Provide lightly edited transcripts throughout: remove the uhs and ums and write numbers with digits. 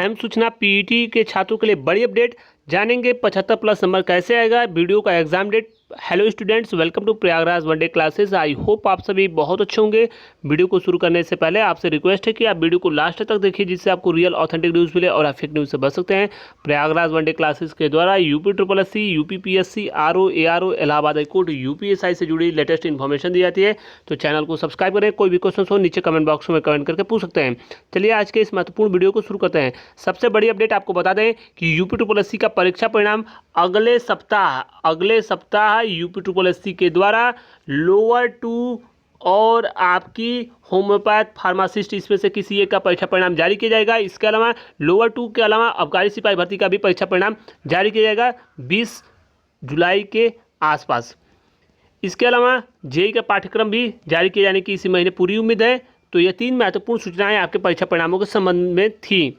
अहम सूचना पीईटी के छात्रों के लिए बड़ी अपडेट। जानेंगे 75 प्लस नंबर कैसे आएगा, वीडियो का exam date. Hello students, welcome to Prayagraj one day classes. I hope आप सभी बहुत अच्छे होंगे। वीडियो को शुरू करने से पहले आपसे रिक्वेस्ट है कि आप वीडियो को लास्ट तक देखिए, जिससे आपको रियल ऑथेंटिक न्यूज़ मिले और आप फेक न्यूज़ से बच सकते हैं। प्रयागराज वनडे क्लासेस के द्वारा UP-SSC, UPPSC, RO, ARO, Allahabad high court, UPSI से जुड़ी लेटेस्ट इन्फॉर्मेशन दी जाती है। तो चैनल को सब्सक्राइब करें। कोई भी क्वेश्चन हो नीचे कमेंट बॉक्स में कमेंट करके पूछ सकते हैं। चलिए आज के इस महत्वपूर्ण वीडियो को शुरू करते हैं। सबसे बड़ी अपडेट आपको बता दें कि UP-SSC का परीक्षा परिणाम अगले सप्ताह UP-SSC के द्वारा लोअर 2 और आपकी होम्योपैथ फार्मासिस्ट, इसमें से किसी एक का परीक्षा परिणाम जारी किया जाएगा। इसके अलावा लोअर 2 के अलावा आबकारी सिपाही भर्ती का भी परीक्षा परिणाम जारी किया जाएगा 20 जुलाई के आसपास। इसके अलावा जेईई का पाठ्यक्रम भी जारी किए जाने की इसी महीने पूरी उम्मीद है। तो ये 3 महत्वपूर्ण सूचनाएं आपके परीक्षा परिणामों के संबंध में थी।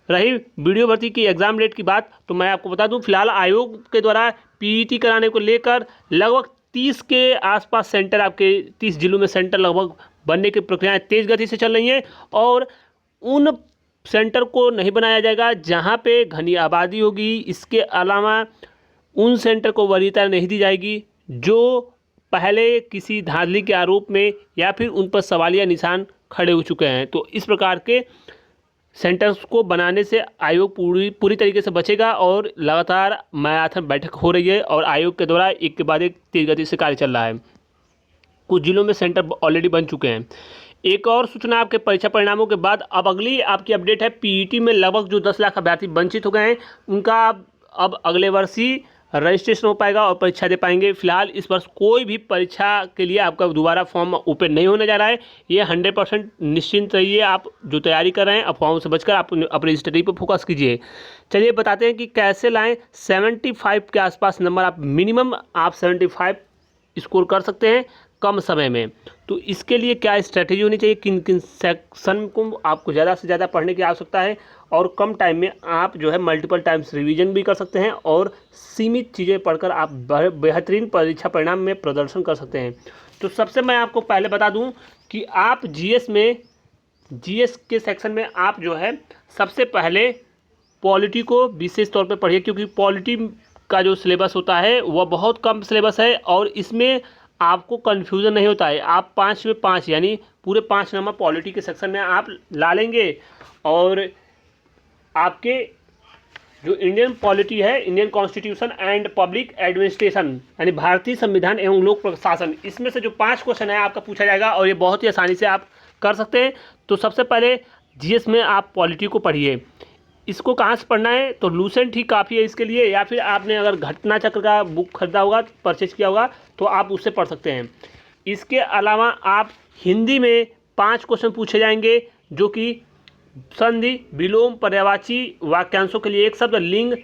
रही वीडियो भर्ती की एग्जाम डेट की बात, तो मैं आपको बता दूं फिलहाल आयोग के द्वारा पीईटी कराने को लेकर लगभग 30 के आसपास सेंटर, आपके 30 जिलों में सेंटर लगभग बनने की प्रक्रियाएं तेज गति से चल रही हैं। और उन सेंटर को नहीं बनाया जाएगा जहां पे घनी आबादी होगी। इसके अलावा उन सेंटर को वरीयता नहीं दी जाएगी जो पहले किसी धांधली के आरोप में या फिर उन पर सवालिया निशान खड़े हो चुके हैं। तो इस प्रकार के सेंटर्स को बनाने से आयोग पूरी तरीके से बचेगा। और लगातार मैराथन बैठक हो रही है और आयोग के द्वारा एक के बाद एक तेज गति से कार्य चल रहा है। कुछ जिलों में सेंटर ऑलरेडी बन चुके हैं। एक और सूचना आपके परीक्षा परिणामों के बाद अब अगली आपकी अपडेट है। पीईटी में लगभग जो 10 लाख अभ्यर्थी वंचित हो गए हैं, उनका अब अगले वर्ष ही रजिस्ट्रेशन हो पाएगा और परीक्षा दे पाएंगे। फिलहाल इस वर्ष कोई भी परीक्षा के लिए आपका दोबारा फॉर्म ओपन नहीं होने जा रहा है। ये 100% निश्चिंत रहिए। आप जो तैयारी कर रहे हैं अफवाहों से बचकर आप अपनी स्टडी पर फोकस कीजिए। चलिए बताते हैं कि कैसे लाएं 75 के आसपास नंबर। आप मिनिमम 75 स्कोर कर सकते हैं कम समय में। तो इसके लिए क्या स्ट्रैटेजी होनी चाहिए, किन किन सेक्शन को आपको ज़्यादा से ज़्यादा पढ़ने की आवश्यकता है और कम टाइम में आप जो है मल्टीपल टाइम्स रिवीजन भी कर सकते हैं और सीमित चीज़ें पढ़कर आप बेहतरीन परीक्षा परिणाम में प्रदर्शन कर सकते हैं। तो सबसे मैं आपको पहले बता दूं कि आप जीएस के सेक्शन में आप जो है सबसे पहले पॉलिटी को विशेष तौर पर पढ़िए, क्योंकि पॉलिटी का जो सिलेबस होता है वह बहुत कम सिलेबस है और इसमें आपको कन्फ्यूज़न नहीं होता है। आप 5 में 5 यानी पूरे 5 नंबर पॉलिटी के सेक्शन में आप ला लेंगे। और आपके जो इंडियन पॉलिटी है, Indian constitution and public administration यानी भारतीय संविधान एवं लोक प्रशासन, इसमें से जो 5 क्वेश्चन है आपका पूछा जाएगा और ये बहुत ही आसानी से आप कर सकते हैं। तो सबसे पहले जीएस में आप पॉलिटी को पढ़िए। इसको कहाँ से पढ़ना है, तो लूसेंट ही काफ़ी है इसके लिए, या फिर आपने अगर घटना चक्र का बुक खरीदा होगा, परचेज किया होगा, तो आप उससे पढ़ सकते हैं। इसके अलावा आप हिंदी में 5 क्वेश्चन पूछे जाएंगे जो कि संधि, विलोम, पर्यायवाची, वाक्यांशों के लिए एक शब्द, लिंग,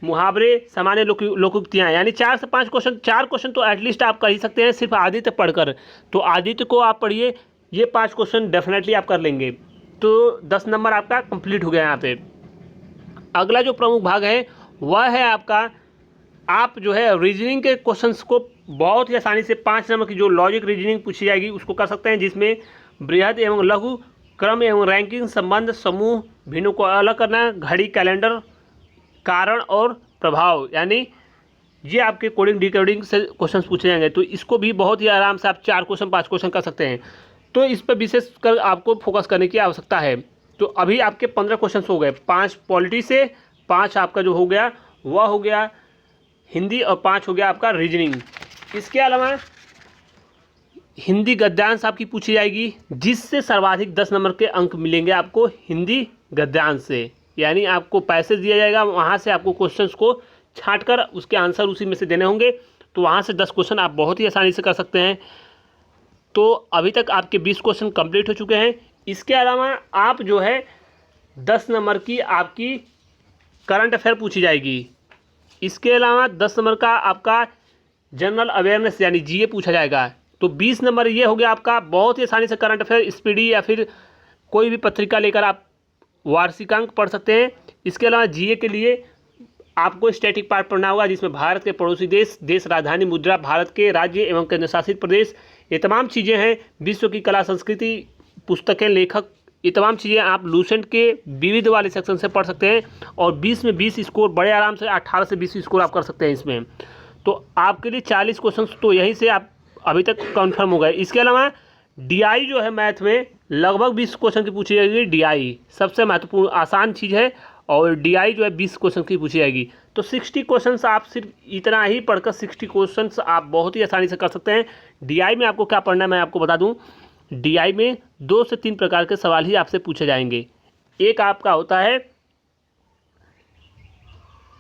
मुहावरे, सामान्य लोकोक्तियाँ, यानी 4 से 5 क्वेश्चन। 4 क्वेश्चन तो एटलीस्ट आप कर ही सकते हैं सिर्फ आदित्य पढ़कर। तो आदित्य को आप पढ़िए, ये 5 क्वेश्चन डेफिनेटली आप कर लेंगे। तो 10 नंबर आपका कंप्लीट हो गया यहाँ पे। अगला जो प्रमुख भाग है वह है आपका, आप जो है रीजनिंग के क्वेश्चंस को बहुत ही आसानी से 5 नंबर की जो लॉजिक रीजनिंग पूछी जाएगी उसको कर सकते हैं, जिसमें बृहद एवं लघु, क्रम एवं रैंकिंग, संबंध, समूह, भिन्नों को अलग करना, घड़ी, कैलेंडर, कारण और प्रभाव, यानी ये आपके कोडिंग डिकोडिंग से क्वेश्चन पूछे जाएंगे। तो इसको भी बहुत ही आराम से आप 4 क्वेश्चन 5 क्वेश्चन कर सकते हैं। तो इस पर विशेष कर आपको फोकस करने की आवश्यकता है। तो अभी आपके 15 क्वेश्चन हो गए, 5 पॉलिटी से, 5 आपका जो हो गया वह हो गया हिंदी और 5 हो गया आपका रीजनिंग। इसके अलावा हिंदी गद्यांश आपकी पूछी जाएगी, जिससे सर्वाधिक 10 नंबर के अंक मिलेंगे आपको हिंदी गद्यांश से। यानी आपको पैसेज दिया जाएगा, वहाँ से आपको क्वेश्चंस को छांटकर उसके आंसर उसी में से देने होंगे। तो वहाँ से 10 क्वेश्चन आप बहुत ही आसानी से कर सकते हैं। तो अभी तक आपके 20 क्वेश्चन कंप्लीट हो चुके हैं। इसके अलावा आप जो है 10 नंबर की आपकी करंट अफेयर पूछी जाएगी। इसके अलावा 10 नंबर का आपका जनरल अवेयरनेस यानी जीए पूछा जाएगा। तो 20 नंबर ये हो गया आपका बहुत ही आसानी से करंट अफेयर, स्पीडी या फिर कोई भी पत्रिका लेकर आप वार्षिकांक पढ़ सकते हैं। इसके अलावा जीए के लिए आपको स्टैटिक पार्ट पढ़ना होगा, जिसमें भारत के पड़ोसी देश, राजधानी, मुद्रा, भारत के राज्य एवं केंद्र शासित प्रदेश, ये तमाम चीज़ें हैं। विश्व की कला संस्कृति, पुस्तकें, लेखक, ये तमाम चीज़ें आप लूसेंट के विविध वाले सेक्शन से पढ़ सकते हैं और 20 में 20 स्कोर बड़े आराम से 18 से 20 स्कोर आप कर सकते हैं इसमें। तो आपके लिए 40 क्वेश्चन तो यहीं से आप अभी तक कन्फर्म हो गए। इसके अलावा डीआई जो है मैथ में लगभग 20 क्वेश्चन की पूछी जाएगी। डीआई सबसे महत्वपूर्ण आसान चीज़ है और डीआई जो है 20 क्वेश्चन की पूछी जाएगी। तो 60 क्वेश्चंस आप सिर्फ इतना ही पढ़कर 60 क्वेश्चंस आप बहुत ही आसानी से कर सकते हैं। डीआई में आपको क्या पढ़ना है मैं आपको बता दूं। डीआई में 2 से 3 प्रकार के सवाल ही आपसे पूछे जाएंगे। एक आपका होता है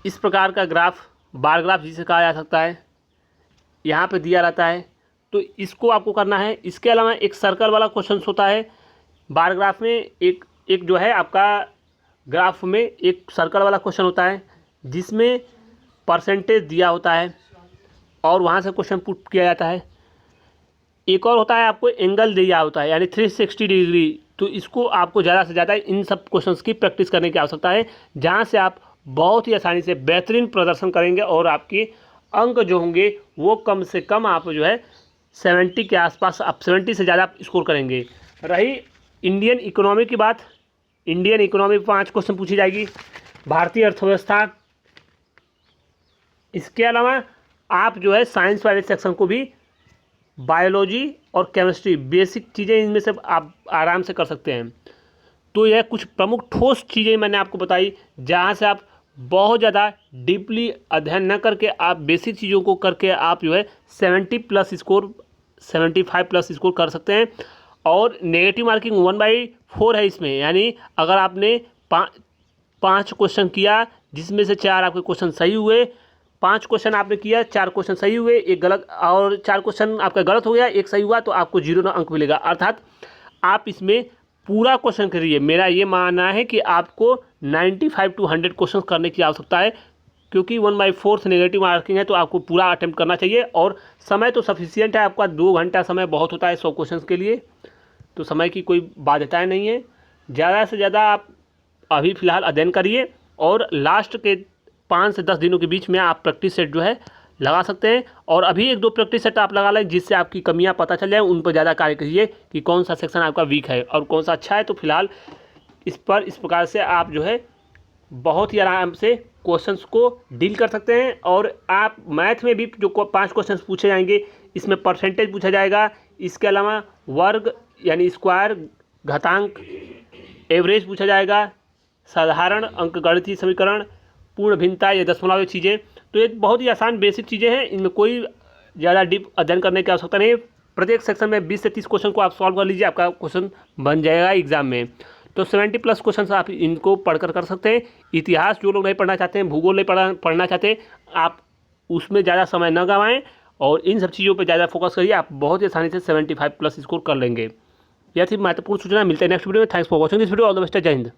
इस प्रकार का ग्राफ, बार ग्राफ जिसे कहा जा सकता है, यहाँ पे दिया रहता है तो इसको आपको करना है। इसके अलावा एक सर्कल वाला क्वेश्चन होता है बार ग्राफ में। एक जो है आपका ग्राफ में एक सर्कल वाला क्वेश्चन होता है जिसमें परसेंटेज दिया होता है और वहाँ से क्वेश्चन पुट किया जाता है। एक और होता है आपको एंगल दिया होता है यानी 360 डिग्री। तो इसको आपको ज़्यादा से ज़्यादा इन सब क्वेश्चंस की प्रैक्टिस करने की आवश्यकता है, जहाँ से आप बहुत ही आसानी से बेहतरीन प्रदर्शन करेंगे और आपके अंक जो होंगे वो कम से कम आप जो है 70 के आसपास, आप 70 से ज़्यादा स्कोर करेंगे। रही इंडियन इकोनॉमी की बात, इंडियन इकोनॉमी 5 क्वेश्चन पूछी जाएगी, भारतीय अर्थव्यवस्था। इसके अलावा आप जो है साइंस वाले सेक्शन को भी, बायोलॉजी और केमिस्ट्री, बेसिक चीज़ें इनमें से आप आराम से कर सकते हैं। तो यह कुछ प्रमुख ठोस चीज़ें मैंने आपको बताई जहाँ से आप बहुत ज़्यादा डीपली अध्ययन न करके आप बेसिक चीज़ों को करके आप जो है 70 प्लस स्कोर, 75 प्लस स्कोर कर सकते हैं। और नेगेटिव मार्किंग 1/4 है इसमें, यानी अगर आपने 5 क्वेश्चन किया जिसमें से 4 आपके क्वेश्चन सही हुए, 5 क्वेश्चन आपने किया, 4 क्वेश्चन सही हुए, एक गलत, और 4 क्वेश्चन आपका गलत हो गया, एक सही हुआ, तो आपको 0 अंक मिलेगा। अर्थात आप इसमें पूरा क्वेश्चन करिए। मेरा ये मानना है कि आपको 95 to 100 क्वेश्चन करने की आवश्यकता है, क्योंकि 1/4 नेगेटिव मार्किंग है तो आपको पूरा अटेम्प्ट करना चाहिए। और समय तो सफिशियंट है आपका, 2 घंटा समय बहुत होता है 100 क्वेश्चन के लिए, तो समय की कोई बाध्यताएँ नहीं है। ज़्यादा से ज़्यादा आप अभी फ़िलहाल अध्ययन करिए और लास्ट के 5 से 10 दिनों के बीच में आप प्रैक्टिस सेट जो है लगा सकते हैं। और अभी 1-2 प्रैक्टिस सेट आप लगा लें जिससे आपकी कमियां पता चल जाए, उन पर ज़्यादा कार्य करिए कि कौन सा सेक्शन आपका वीक है और कौन सा अच्छा है। तो फिलहाल इस प्रकार से आप जो है बहुत ही आराम से क्वेश्चंस को डील कर सकते हैं। और आप मैथ में भी जो 5 क्वेश्चंस पूछे जाएंगे इसमें परसेंटेज पूछा जाएगा। इसके अलावा वर्ग यानी स्क्वायर, घातांक, एवरेज पूछा जाएगा, साधारण अंकगणितीय समीकरण, पूर्ण भिन्नता, ये दशमलव चीज़ें। तो ये बहुत ही आसान बेसिक चीज़ें हैं, इनमें कोई ज़्यादा डीप अध्ययन करने की आवश्यकता नहीं है। प्रत्येक सेक्शन में 20 से 30 क्वेश्चन को आप सॉल्व कर लीजिए, आपका क्वेश्चन बन जाएगा एग्जाम में। तो 70 प्लस क्वेश्चन आप इनको पढ़कर कर सकते हैं। इतिहास जो लोग नहीं पढ़ना चाहते हैं, भूगोल नहीं पढ़ना चाहते, आप उसमें ज़्यादा समय न गंवाएं और इन सब चीज़ों पर ज़्यादा फोकस करिए। आप बहुत ही आसानी से 75 प्लस स्कोर कर लेंगे। यह थी महत्वपूर्ण सूचना। मिलते हैं नेक्स्ट वीडियो में। Thanks for watching this video. All the best. जय हिंद।